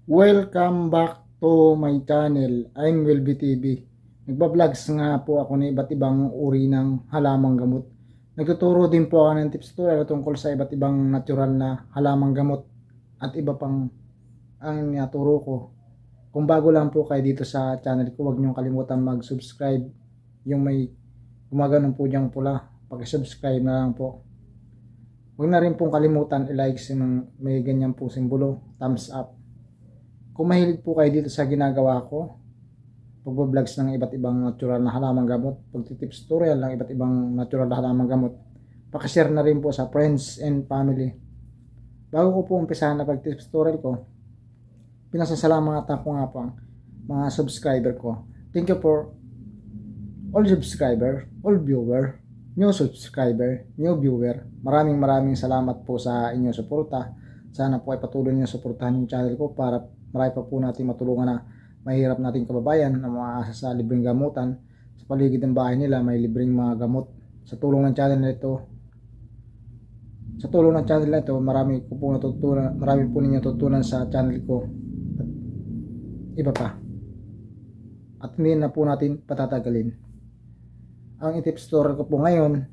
Welcome back to my channel. I'm Wilby TV. Nagba-vlogs nga po ako ng iba't ibang uri ng halamang gamot. Nagtuturo din po ako ng tips tutorial tungkol sa iba't ibang natural na halamang gamot at iba pang ang naturo ko. Kung bago lang po kayo dito sa channel ko, huwag niyong kalimutan mag-subscribe. Yung may gumagano'n po diyang pula, pag-subscribe na lang po. Huwag na rin pong kalimutan i-like may ganyan po simbolo, thumbs up. Kung mahilig po kayo dito sa ginagawa ko, pagbabloggs ng iba't ibang natural na halamang gamot, pagtitips tutorial ng iba't ibang natural na halamang gamot, pakishare na rin po sa friends and family. Bago ko po umpisahan na pagtips tutorial ko, pinasasalamatan ko nga po ang mga subscriber ko. Thank you for all subscriber, all viewer, new subscriber, new viewer. Maraming salamat po sa inyong suporta. Sana po ay patuloy niyo suportahan yung channel ko para marami pa po natin matulungan na mahirap nating kababayan na maaasa sa libreng gamutan. Sa paligid ng bahay nila may libreng mga gamot. Sa tulong ng channel na ito, marami po ninyo tutunan sa channel ko. At iba pa. At hindi na po natin patatagalin. Ang i-tips tutorial ko po ngayon,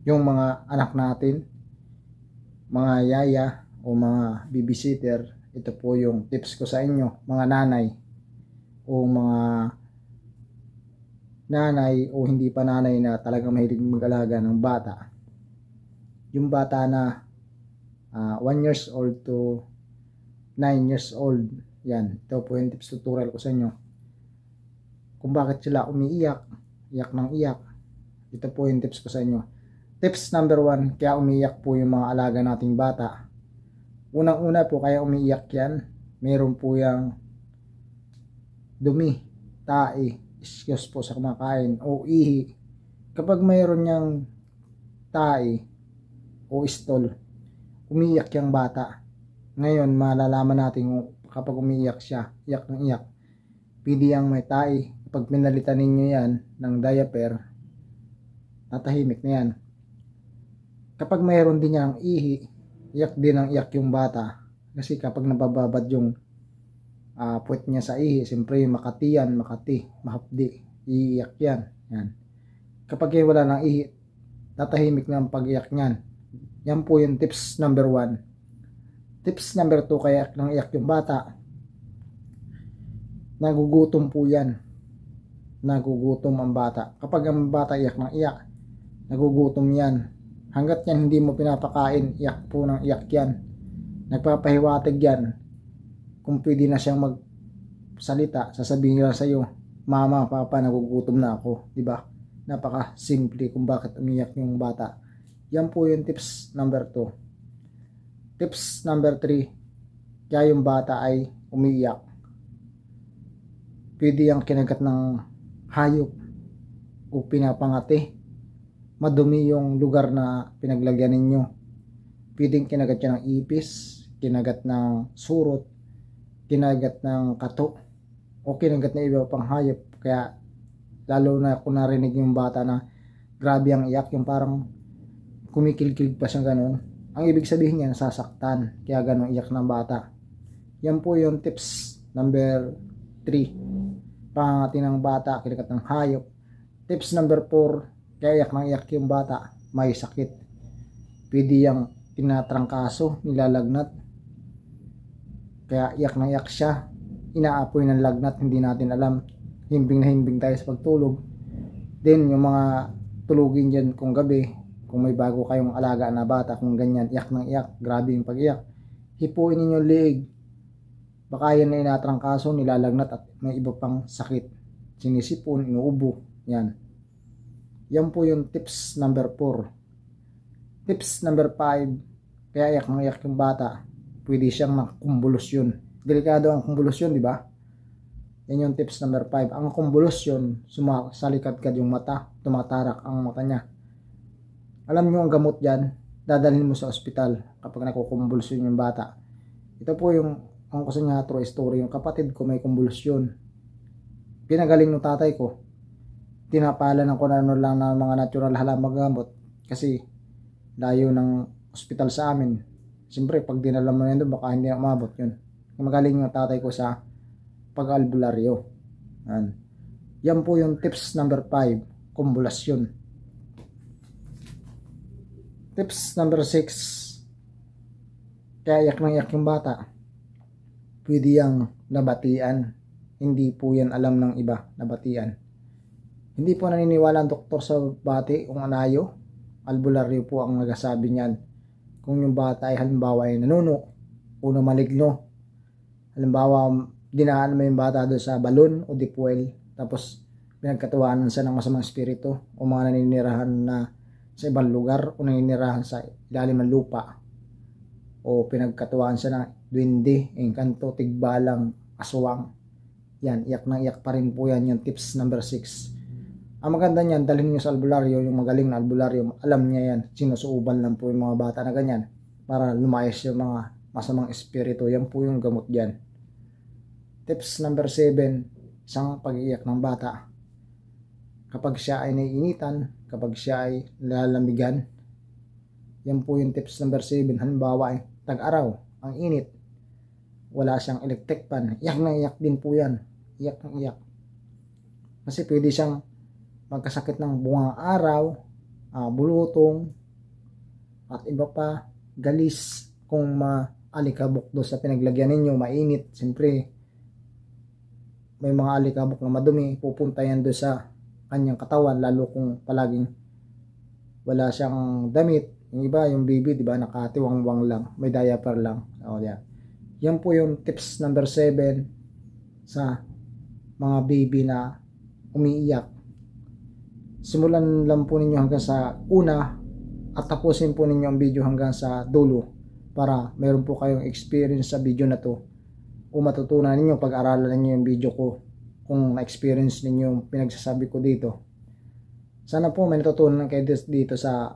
yung mga anak natin, mga yaya o mga babysitter, ito po yung tips ko sa inyo, mga nanay o mga nanay o hindi pa nanay na talagang mahilig mag-alaga ng bata. Yung bata na 1 years old to 9 years old, yan, ito po yung tips tutorial ko sa inyo. Kung bakit sila umiiyak, iyak ng iyak, ito po yung tips ko sa inyo. Tips number 1, kaya umiiyak po yung mga alaga nating bata. Unang-una po kaya umiiyak yan, meron po yung dumi, tae, iskos po sa kumakain o ihi. Kapag mayroon niyang tae o istol, umiiyak yung bata. Ngayon malalaman natin kapag umiiyak siya, iyak ng iyak, pwede yung may tae. Kapag pinalitan ninyo yan ng diaper, tatahimik na yan. Kapag mayroon din niyang ihi, iyak din ang iyak yung bata. Kasi kapag nabababad yung puwet niya sa ihi, siyempre makati, mahapdi, iiyak yan. Yan. Kapag wala ng ihi, tatahimik na ang pag-iyak niyan. Yan po yung tips number 1. Tips number 2, kaya nang iyak yung bata, nagugutom po yan. Nagugutom ang bata. Kapag ang bata iyak ng iyak, nagugutom yan. Hanggat yan hindi mo pinapakain, iyak po ng iyak yan. Nagpapahiwatig yan. Kung pwede na siyang magsalita, sasabihin nila sa iyo, mama, papa, nagugutom na ako. Diba? Napaka simple kung bakit umiyak yung bata. Yan po yung tips number 2. Tips number 3, kaya yung bata ay umiiyak, pwede yung kinagat ng hayop o pinapangati. Madumi yung lugar na pinaglagyan ninyo. Pwedeng kinagat siya ng ipis, kinagat ng surot, kinagat ng kato, o kinagat ng iba pang hayop. Kaya lalo na kung narinig yung bata na grabe ang iyak, yung parang kumikilkil pa siya ganun, ang ibig sabihin niya nasasaktan, kaya ganun iyak ng bata. Yan po yung tips number 3, pangangati ng bata, kinagat ng hayop. Tips number 4, kaya iyak ng iyak yung bata, may sakit, pwede yung tinatrangkaso, nilalagnat, kaya iyak ng iyak siya, inaapoy ng lagnat, hindi natin alam, himbing na himbing tayo sa pagtulog. Then yung mga tulugin dyan kung gabi, kung may bago kayong alaga na bata, kung ganyan, iyak ng iyak, grabe yung pag-iyak, hipuin ninyo liig, baka yan na inatrangkaso, nilalagnat at may iba pang sakit, sinisipon, inuubo. Yan po yung tips number 4. Tips number 5, kaya iyak ng iyak yung bata, pwede siyang makumbulusyon. Delikado ang kumbulusyon, di ba? Yan yung tips number 5. Ang kumbulusyon, sumasalikad-kad yung mata, tumatarak ang mata niya. Alam nyo ang gamot dyan, dadalhin mo sa ospital kapag nakukumbulsyon yung bata. Ito po yung ang kasi nga true story, yung kapatid ko may kumbulusyon. Pinagaling ng tatay ko. Tinapalan ko na ano lang na mga natural halamang gamot kasi layo ng ospital sa amin. Siyempre pag dinala mo na yun, baka hindi na umabot yun. Magaling yung tatay ko sa pag-albularyo. Yan po yung tips number 5, kumbulasyon. Tips number 6, kaya yak ng yak yung bata. Pwede yang nabatian. Hindi po yan alam ng iba, nabatian. Hindi po naniniwala ang doktor sa bati kung anayo. Albularyo po ang nagsasabi niyan. Kung yung bata ay halimbawa ay nanuno o maligno. Halimbawa, dinaan mo yung bata doon sa balon o dipwel, tapos pinagkatawanan siya ng masamang espiritu o mga naninirahan na sa ibang lugar o naninirahan sa ilalim ng lupa, o pinagkatuwaan siya ng duwende, engkanto, tigbalang, aswang. Yan, iyak na iyak pa rin po yan, yung tips number 6. Ang maganda niyan, dalhin niyo sa albularyo, yung magaling na albularyo, alam niya yan, sinusuuban lang po yung mga bata na ganyan para lumayas yung mga masamang espiritu. Yan po yung gamot dyan. Tips number 7, isang pag-iiyak ng bata. Kapag siya ay naiinitan, kapag siya ay lalamigan, yan po yung tips number 7. Halimbawa ay tag-araw, ang init, wala siyang electric fan, iyak na iyak din po yan. Iyak na iyak. Kasi pwede siyang magkasakit ng bungang araw, bulutong, at iba pa, galis, kung maalikabok doon sa pinaglagyan ninyo, mainit, siyempre may mga alikabok na madumi, pupunta yan doon sa kanyang katawan, lalo kung palaging wala siyang damit. Yung iba, yung baby, di ba, nakatiwangwang lang, may diaper lang. Yeah. Yan po yung tips number 7 sa mga baby na umiiyak. Simulan lang po ninyo hanggang sa una at tapusin po ninyo ang video hanggang sa dulo para meron po kayong experience sa video na to, o matutunan ninyo, pag-aralan ninyo yung video ko kung na-experience ninyo yung pinagsasabi ko dito. Sana po may natutunan kayo dito sa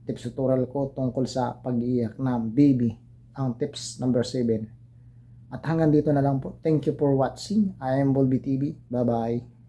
tips tutorial ko tungkol sa pag-iiyak na baby, ang tips number 7. At hanggang dito na lang po. Thank you for watching. I am Volby TV. Bye bye.